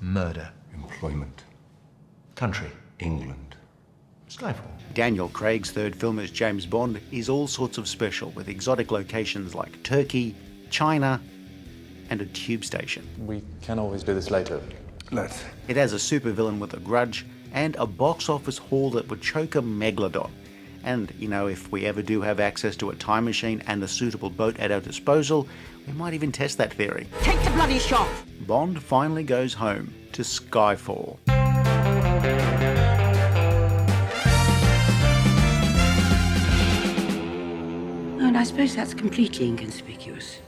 Murder. Employment. Country. England. Skyfall. Daniel Craig's third film as James Bond is all sorts of special, with exotic locations like Turkey, China, and a tube station. We can always do this later. Let's. It has a supervillain with a grudge, and a box office haul that would choke a megalodon. And, you know, if we ever do have access to a time machine and a suitable boat at our disposal, we might even test that theory. Take the bloody shot! Bond finally goes home to Skyfall. Oh, and I suppose that's completely inconspicuous.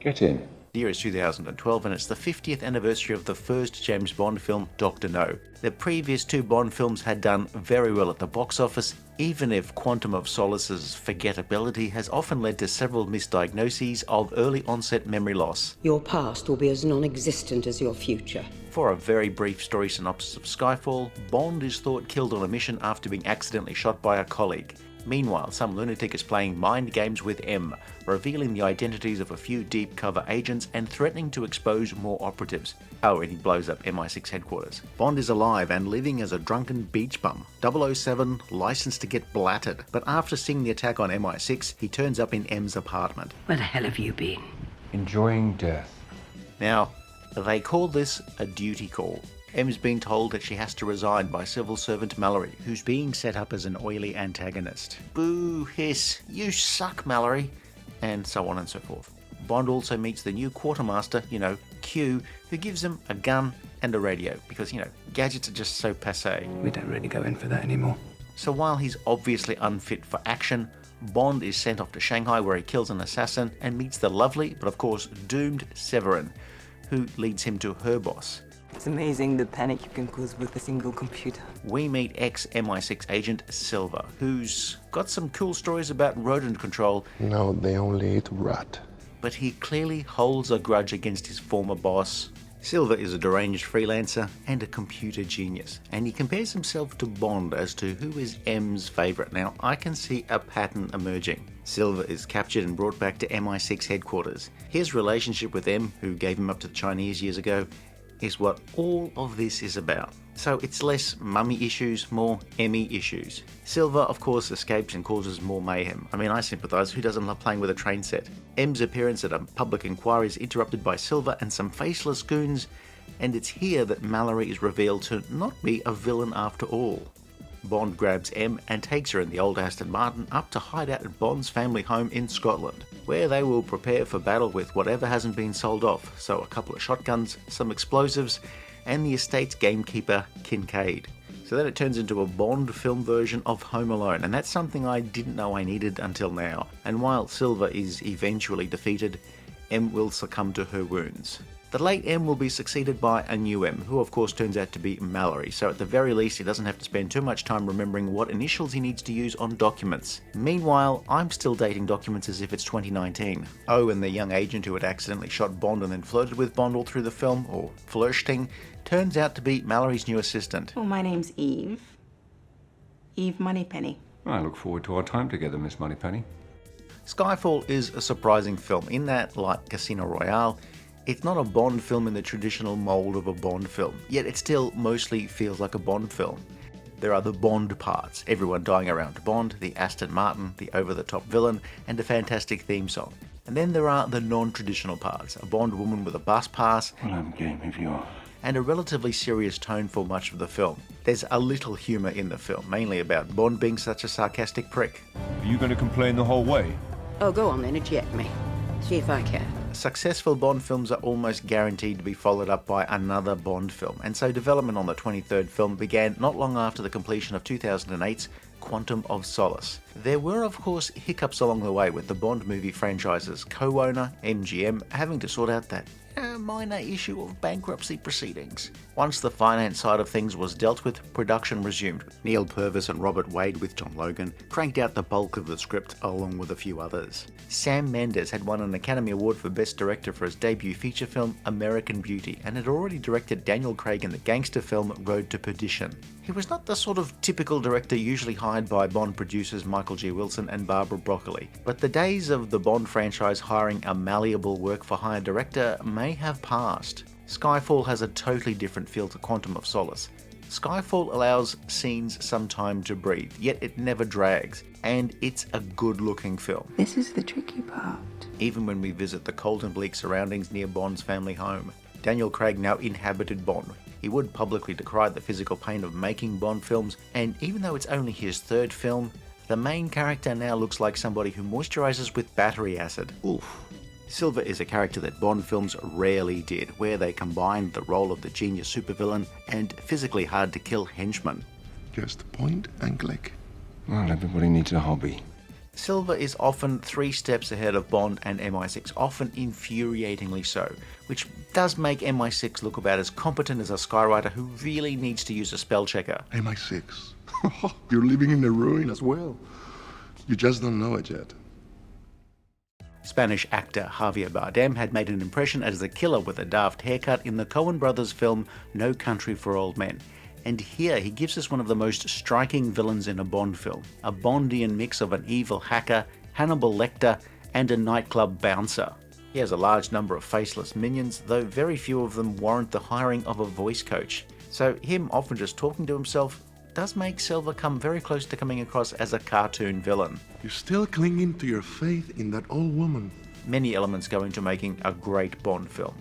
Get in. The year is 2012 and it's the 50th anniversary of the first James Bond film, Dr. No. The previous two Bond films had done very well at the box office, even if Quantum of Solace's forgettability has often led to several misdiagnoses of early onset memory loss. Your past will be as non-existent as your future. For a very brief story synopsis of Skyfall, Bond is thought killed on a mission after being accidentally shot by a colleague. Meanwhile, some lunatic is playing mind games with M, revealing the identities of a few deep cover agents and threatening to expose more operatives. Oh, and he blows up MI6 headquarters. Bond is alive and living as a drunken beach bum. 007, licensed to get blattered. But after seeing the attack on MI6, he turns up in M's apartment. Where the hell have you been? Enjoying death. Now, they call this a duty call. M's being told that she has to resign by civil servant Mallory, who's being set up as an oily antagonist. Boo, hiss, you suck, Mallory, and so on and so forth. Bond also meets the new quartermaster, Q, who gives him a gun and a radio, because, gadgets are just so passé. We don't really go in for that anymore. So while he's obviously unfit for action, Bond is sent off to Shanghai where he kills an assassin and meets the lovely, but of course doomed Severin, who leads him to her boss. It's amazing the panic you can cause with a single computer. We meet ex-MI6 agent Silva, who's got some cool stories about rodent control. No, they only eat rat. But he clearly holds a grudge against his former boss. Silva is a deranged freelancer and a computer genius, and he compares himself to Bond as to who is M's favourite. Now, I can see a pattern emerging. Silva is captured and brought back to MI6 headquarters. His relationship with M, who gave him up to the Chinese years ago, is what all of this is about. So it's less mummy issues, more Emmy issues. Silva, of course, escapes and causes more mayhem. I mean, I sympathise. Who doesn't love playing with a train set? M's appearance at a public inquiry is interrupted by Silva and some faceless goons, and it's here that Mallory is revealed to not be a villain after all. Bond grabs M and takes her in the old Aston Martin up to hide out at Bond's family home in Scotland, where they will prepare for battle with whatever hasn't been sold off, so a couple of shotguns, some explosives, and the estate's gamekeeper, Kincaid. So then it turns into a Bond film version of Home Alone, and that's something I didn't know I needed until now. And while Silva is eventually defeated, M will succumb to her wounds. The late M will be succeeded by a new M, who of course turns out to be Mallory, so at the very least he doesn't have to spend too much time remembering what initials he needs to use on documents. Meanwhile, I'm still dating documents as if it's 2019. Oh, and the young agent who had accidentally shot Bond and then flirted with Bond all through the film, or flirting, turns out to be Mallory's new assistant. Well, my name's Eve. Eve Moneypenny. I look forward to our time together, Miss Moneypenny. Skyfall is a surprising film in that, like Casino Royale, it's not a Bond film in the traditional mould of a Bond film, yet it still mostly feels like a Bond film. There are the Bond parts, everyone dying around Bond, the Aston Martin, the over-the-top villain, and a fantastic theme song. And then there are the non-traditional parts, a Bond woman with a bus pass, Well, I'm game if you are. and a relatively serious tone for much of the film. There's a little humour in the film, mainly about Bond being such a sarcastic prick. Are you going to complain the whole way? Oh, go on then, eject me. See if I can. Successful Bond films are almost guaranteed to be followed up by another Bond film, and so development on the 23rd film began not long after the completion of 2008's Quantum of Solace. There were of course hiccups along the way, with the Bond movie franchise's co-owner, MGM, having to sort out that minor issue of bankruptcy proceedings. Once the finance side of things was dealt with, production resumed. Neil Purvis and Robert Wade, with John Logan, cranked out the bulk of the script along with a few others. Sam Mendes had won an Academy Award for Best Director for his debut feature film American Beauty, and had already directed Daniel Craig in the gangster film Road to Perdition. He was not the sort of typical director usually hired by Bond producers Michael G. Wilson and Barbara Broccoli, but the days of the Bond franchise hiring a malleable work-for-hire director may have passed. Skyfall has a totally different feel to Quantum of Solace. Skyfall allows scenes some time to breathe, yet it never drags, and it's a good-looking film. This is the tricky part. Even when we visit the cold and bleak surroundings near Bond's family home, Daniel Craig now inhabited Bond. He would publicly decry the physical pain of making Bond films, and even though it's only his third film, the main character now looks like somebody who moisturizes with battery acid. Oof. Silva is a character that Bond films rarely did, where they combined the role of the genius supervillain and physically hard-to-kill henchman. Just point and click. Well, everybody needs a hobby. Silva is often 3 steps ahead of Bond and MI6, often infuriatingly so, which does make MI6 look about as competent as a skywriter who really needs to use a spell checker. MI6. You're living in a ruin as well. You just don't know it yet. Spanish actor Javier Bardem had made an impression as the killer with a daft haircut in the Coen brothers film No Country for Old Men. And here he gives us one of the most striking villains in a Bond film, a Bondian mix of an evil hacker, Hannibal Lecter, and a nightclub bouncer. He has a large number of faceless minions, though very few of them warrant the hiring of a voice coach. So him often just talking to himself does make Silva come very close to coming across as a cartoon villain. You're still clinging to your faith in that old woman. Many elements go into making a great Bond film,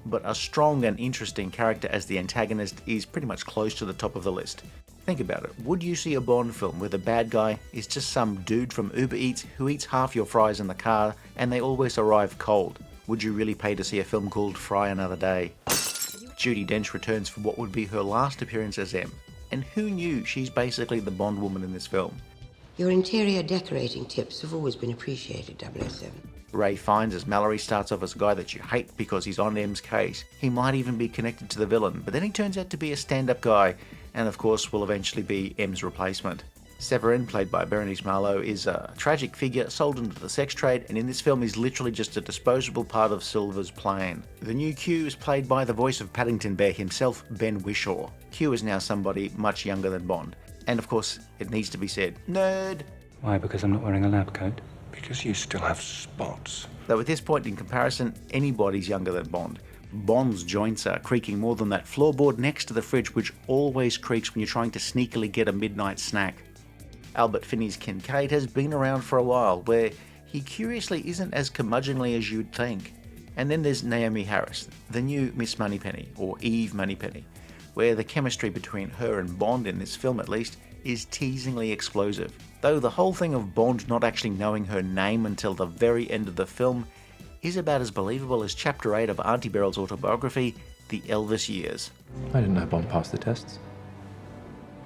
but a strong and interesting character as the antagonist is pretty much close to the top of the list. Think about it, would you see a Bond film where the bad guy is just some dude from Uber Eats who eats half your fries in the car and they always arrive cold? Would you really pay to see a film called Fry Another Day? Judi Dench returns for what would be her last appearance as M. And who knew she's basically the Bond woman in this film? Your interior decorating tips have always been appreciated, 007. Ray Fiennes as Mallory starts off as a guy that you hate because he's on M's case. He might even be connected to the villain, but then he turns out to be a stand-up guy, and of course will eventually be M's replacement. Severin, played by Berenice Marlowe, is a tragic figure sold into the sex trade, and in this film is literally just a disposable part of Silva's plan. The new Q is played by the voice of Paddington Bear himself, Ben Whishaw. Q is now somebody much younger than Bond. And of course, it needs to be said, nerd! Why, because I'm not wearing a lab coat? Because you still have spots. Though at this point in comparison, anybody's younger than Bond. Bond's joints are creaking more than that floorboard next to the fridge, which always creaks when you're trying to sneakily get a midnight snack. Albert Finney's Kincaid has been around for a while, where he curiously isn't as curmudgeonly as you'd think. And then there's Naomie Harris, the new Miss Moneypenny, or Eve Moneypenny, where the chemistry between her and Bond, in this film at least, is teasingly explosive. Though the whole thing of Bond not actually knowing her name until the very end of the film is about as believable as Chapter 8 of Auntie Beryl's autobiography, The Elvis Years. I didn't know Bond passed the tests.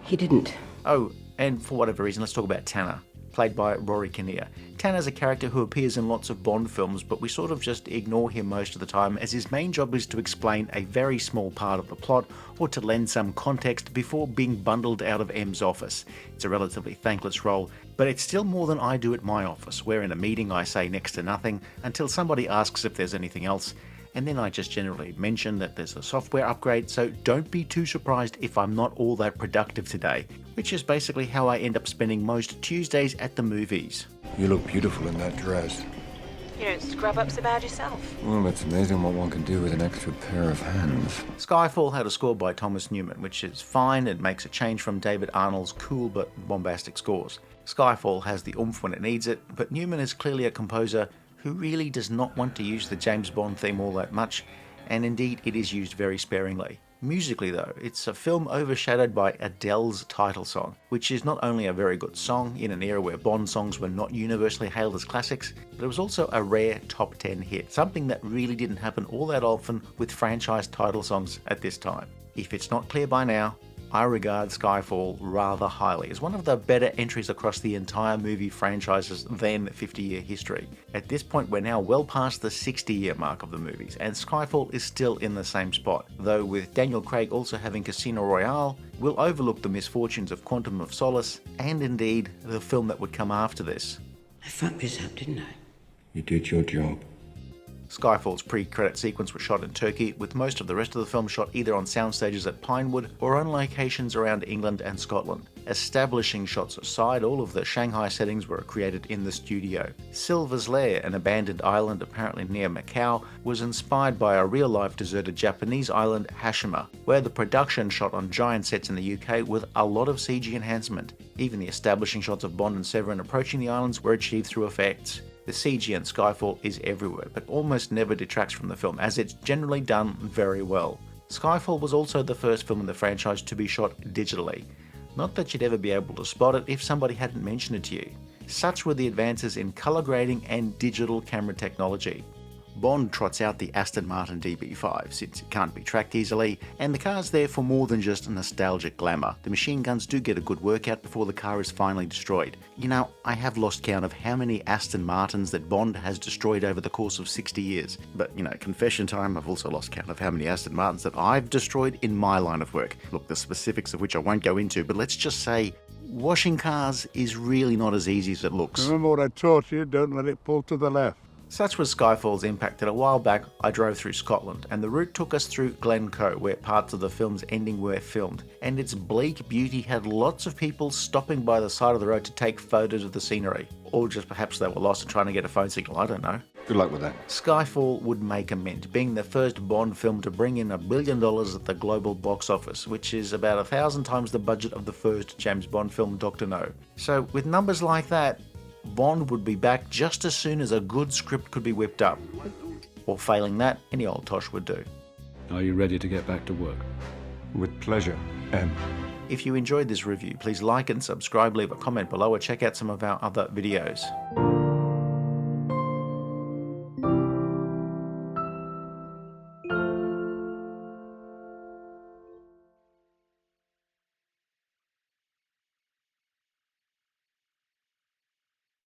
He didn't. Oh, and for whatever reason, let's talk about Tanner, played by Rory Kinnear. Tanner's a character who appears in lots of Bond films, but we sort of just ignore him most of the time, as his main job is to explain a very small part of the plot or to lend some context before being bundled out of M's office. It's a relatively thankless role, but it's still more than I do at my office, where in a meeting I say next to nothing until somebody asks if there's anything else, and then I just generally mention that there's a software upgrade, so don't be too surprised if I'm not all that productive today, which is basically how I end up spending most Tuesdays at the movies. You look beautiful in that dress. You don't scrub up so bad yourself. Well, it's amazing what one can do with an extra pair of hands. Skyfall had a score by Thomas Newman, which is fine and makes a change from David Arnold's cool but bombastic scores. Skyfall has the oomph when it needs it, but Newman is clearly a composer who really does not want to use the James Bond theme all that much, and indeed it is used very sparingly. Musically though, it's a film overshadowed by Adele's title song, which is not only a very good song in an era where Bond songs were not universally hailed as classics, but it was also a rare top 10 hit, something that really didn't happen all that often with franchise title songs at this time. If it's not clear by now, I regard Skyfall rather highly as one of the better entries across the entire movie franchise's then 50-year history. At this point, we're now well past the 60-year mark of the movies, and Skyfall is still in the same spot, though with Daniel Craig also having Casino Royale, we'll overlook the misfortunes of Quantum of Solace, and indeed, the film that would come after this. I fucked this up, didn't I? You did your job. Skyfall's pre-credit sequence was shot in Turkey, with most of the rest of the film shot either on sound stages at Pinewood or on locations around England and Scotland. Establishing shots aside, all of the Shanghai settings were created in the studio. Silva's lair, an abandoned island apparently near Macau, was inspired by a real-life deserted Japanese island, Hashima, where the production shot on giant sets in the UK with a lot of CG enhancement. Even the establishing shots of Bond and Severin approaching the islands were achieved through effects. The CG in Skyfall is everywhere, but almost never detracts from the film, as it's generally done very well. Skyfall was also the first film in the franchise to be shot digitally. Not that you'd ever be able to spot it if somebody hadn't mentioned it to you. Such were the advances in colour grading and digital camera technology. Bond trots out the Aston Martin DB5 since it can't be tracked easily, and the car's there for more than just nostalgic glamour. The machine guns do get a good workout before the car is finally destroyed. You know, I have lost count of how many Aston Martins that Bond has destroyed over the course of 60 years. But, you know, confession time, I've also lost count of how many Aston Martins that I've destroyed in my line of work. Look, the specifics of which I won't go into, but let's just say, washing cars is really not as easy as it looks. Remember what I taught you? Don't let it pull to the left. Such was Skyfall's impact that a while back I drove through Scotland, and the route took us through Glencoe, where parts of the film's ending were filmed, and its bleak beauty had lots of people stopping by the side of the road to take photos of the scenery. Or just perhaps they were lost and trying to get a phone signal, I don't know. Good luck with that. Skyfall would make a mint, being the first Bond film to bring in $1 billion at the global box office, which is about 1,000 times the budget of the first James Bond film, Dr. No. So with numbers like that, Bond would be back just as soon as a good script could be whipped up. Or failing that, any old tosh would do. Are you ready to get back to work? With pleasure, M. If you enjoyed this review, please like and subscribe, leave a comment below, or check out some of our other videos.